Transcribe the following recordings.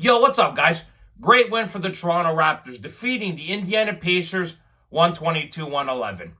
Yo, what's up, guys? Great win for the Toronto Raptors, defeating the Indiana Pacers 122-111.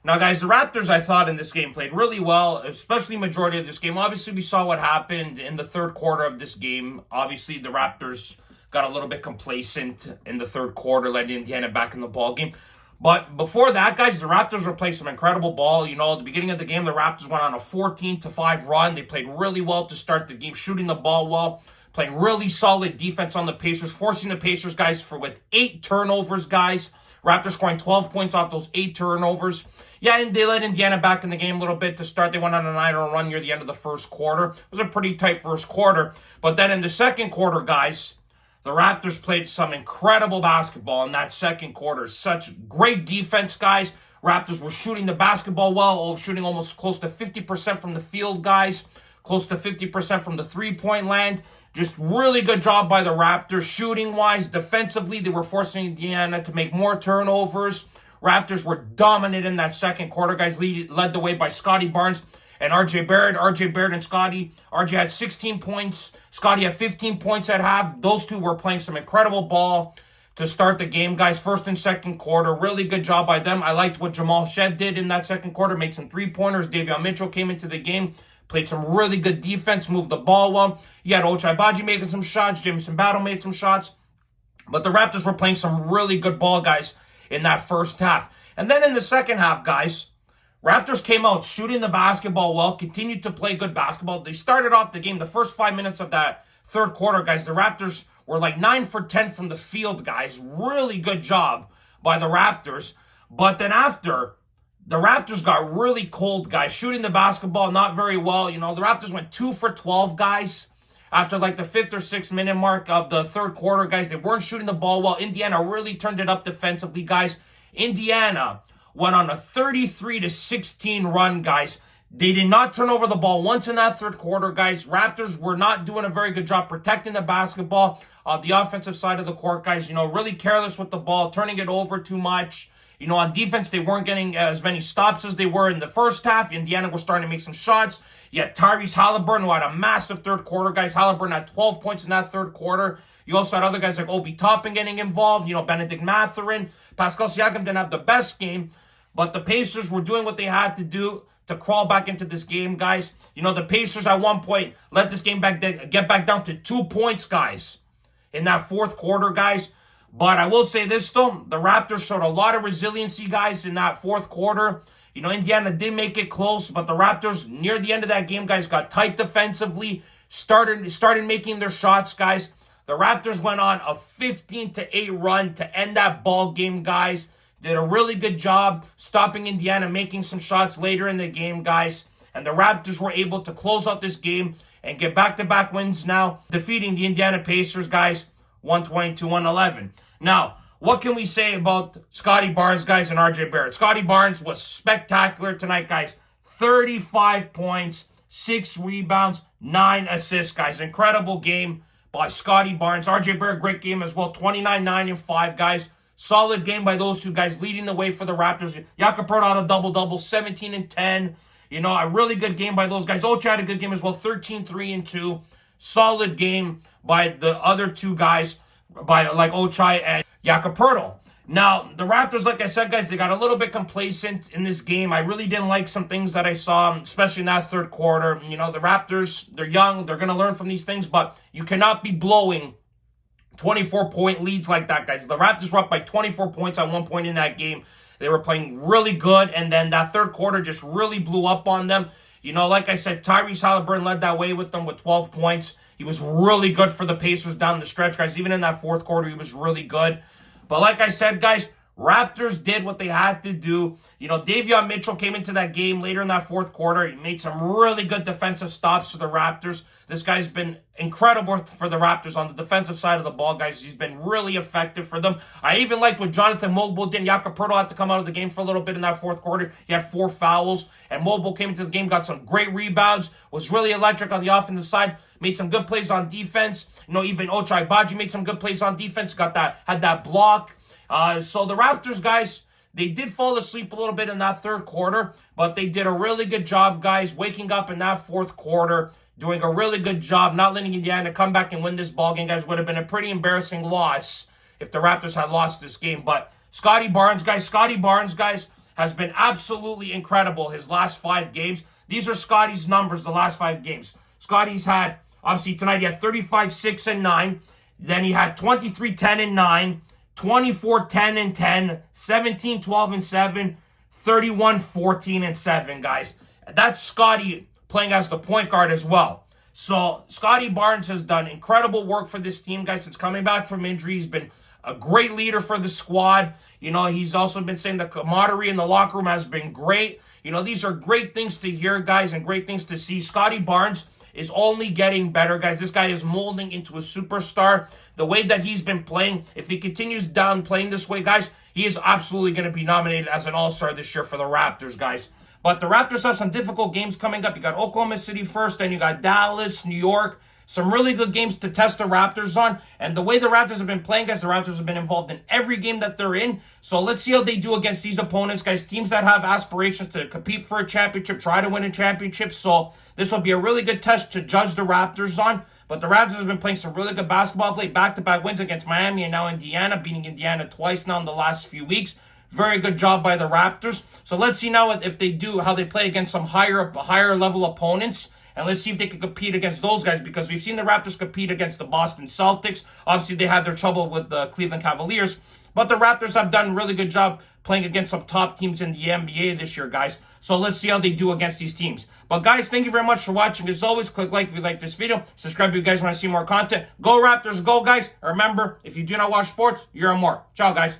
Now, guys, the Raptors, I thought, in this game played really well, especially majority of this game. Obviously, we saw what happened in the third quarter of this game. Obviously, the Raptors got a little bit complacent in the third quarter, led Indiana back in the ball game. But before that, guys, the Raptors were playing some incredible ball. You know, at the beginning of the game, the Raptors went on a 14-5 run. They played really well to start the game, shooting the ball well, playing really solid defense on the Pacers, forcing the Pacers, guys, with 8 turnovers, guys. Raptors scoring 12 points off those 8 turnovers. Yeah, and they let Indiana back in the game a little bit to start. They went on a 9-0 run near the end of the first quarter. It was a pretty tight first quarter. But then in the second quarter, guys, the Raptors played some incredible basketball in that second quarter. Such great defense, guys. Raptors were shooting the basketball well, shooting almost close to 50% from the field, guys. Close to 50% from the three-point land. Just really good job by the Raptors shooting-wise. Defensively, they were forcing Indiana to make more turnovers. Raptors were dominant in that second quarter, guys, led the way by Scotty Barnes and RJ Barrett. RJ Barrett and Scotty. RJ had 16 points. Scotty had 15 points at half. Those two were playing some incredible ball to start the game, guys. First and second quarter, really good job by them. I liked what Jamal Shed did in that second quarter, made some three-pointers. Davion Mitchell came into the game, played some really good defense, moved the ball well. You had Ochai Agbaji making some shots. Jamison Battle made some shots. But the Raptors were playing some really good ball, guys, in that first half. And then in the second half, guys, Raptors came out shooting the basketball well, continued to play good basketball. They started off the game, the first 5 minutes of that third quarter, guys, the Raptors were like 9 for 10 from the field, guys. Really good job by the Raptors. But then after, the Raptors got really cold, guys, shooting the basketball not very well. You know, the Raptors went 2 for 12, guys. After like the 5th or 6th minute mark of the third quarter, guys, they weren't shooting the ball well. Indiana really turned it up defensively, guys. Indiana went on a 33-16 run, guys. They did not turn over the ball once in that third quarter, guys. Raptors were not doing a very good job protecting the basketball on the offensive side of the court, guys. You know, really careless with the ball, turning it over too much. You know, on defense, they weren't getting as many stops as they were in the first half. Indiana was starting to make some shots. You had Tyrese Halliburton, who had a massive third quarter, guys. Halliburton had 12 points in that third quarter. You also had other guys like Obi Toppin getting involved. You know, Benedict Mathurin. Pascal Siakam didn't have the best game. But the Pacers were doing what they had to do to crawl back into this game, guys. You know, the Pacers at one point let this game get back down to 2 points, guys, in that fourth quarter, guys. But I will say this, though. The Raptors showed a lot of resiliency, guys, in that fourth quarter. You know, Indiana did make it close, but the Raptors, near the end of that game, guys, got tight defensively, started making their shots, guys. The Raptors went on a 15-8 run to end that ball game, guys. Did a really good job stopping Indiana, making some shots later in the game, guys. And the Raptors were able to close out this game and get back-to-back wins now, defeating the Indiana Pacers, guys, 122-111. Now, what can we say about Scotty Barnes, guys, and RJ Barrett? Scotty Barnes was spectacular tonight, guys. 35 points, 6 rebounds, 9 assists, guys. Incredible game by Scotty Barnes. RJ Barrett, great game as well. 29, 9, and 5, guys. Solid game by those two guys, leading the way for the Raptors. Jakob Poeltl had a double-double, 17 and 10. You know, a really good game by those guys. Ochai had a good game as well, 13, 3, and 2. Solid game by the other two guys, by like Ochai and Jakob Poeltl. Now, the Raptors, like I said, guys, they got a little bit complacent in this game. I really didn't like some things that I saw, especially in that third quarter. You know, the Raptors, they're young. They're going to learn from these things, but you cannot be blowing 24-point leads like that, guys. The Raptors were up by 24 points at one point in that game. They were playing really good, and then that third quarter just really blew up on them. You know, like I said, Tyrese Halliburton led that way with them with 12 points. He was really good for the Pacers down the stretch, guys. Even in that fourth quarter, he was really good. But like I said, guys, Raptors did what they had to do. You know, Davion Mitchell came into that game later in that fourth quarter. He made some really good defensive stops for the Raptors. This guy's been incredible for the Raptors on the defensive side of the ball, guys. He's been really effective for them. I even liked what Jonathan Mogul did. Jakob Poeltl had to come out of the game for a little bit in that fourth quarter. He had 4 fouls, and Mogul came into the game, got some great rebounds, was really electric on the offensive side, made some good plays on defense. You know, even Ochai Agbaji made some good plays on defense, had that block. So the Raptors, guys, they did fall asleep a little bit in that third quarter, but they did a really good job, guys, waking up in that fourth quarter, doing a really good job, not letting Indiana come back and win this ball game, guys. Would have been a pretty embarrassing loss if the Raptors had lost this game. But Scotty Barnes, guys, has been absolutely incredible his last 5 games. These are Scotty's numbers the last 5 games. Scotty's had, obviously tonight he had 35, 6, and 9. Then he had 23, 10, and 9, 24, 10, and 10, 17, 12, and 7, 31, 14, and 7, guys. That's Scotty playing as the point guard as well. So Scotty Barnes has done incredible work for this team, guys, since coming back from injury. He's been a great leader for the squad. You know, he's also been saying the camaraderie in the locker room has been great. You know, these are great things to hear, guys, and great things to see. Scotty Barnes is only getting better, guys. This guy is molding into a superstar. The way that he's been playing, if he continues down playing this way, guys, he is absolutely going to be nominated as an all-star this year for the Raptors, guys. But the Raptors have some difficult games coming up. You got Oklahoma City first, then you got Dallas, New York. Some really good games to test the Raptors on. And the way the Raptors have been playing, guys, the Raptors have been involved in every game that they're in. So let's see how they do against these opponents, guys. Teams that have aspirations to compete for a championship, try to win a championship. So this will be a really good test to judge the Raptors on. But the Raptors have been playing some really good basketball of late. Back-to-back wins against Miami and now Indiana, beating Indiana twice now in the last few weeks. Very good job by the Raptors. So let's see now if they do, how they play against some higher level opponents. And let's see if they can compete against those guys, because we've seen the Raptors compete against the Boston Celtics. Obviously, they had their trouble with the Cleveland Cavaliers. But the Raptors have done a really good job playing against some top teams in the NBA this year, guys. So let's see how they do against these teams. But guys, thank you very much for watching. As always, click like if you like this video. Subscribe if you guys want to see more content. Go Raptors, go guys. And remember, if you do not watch sports, you're a more. Ciao, guys.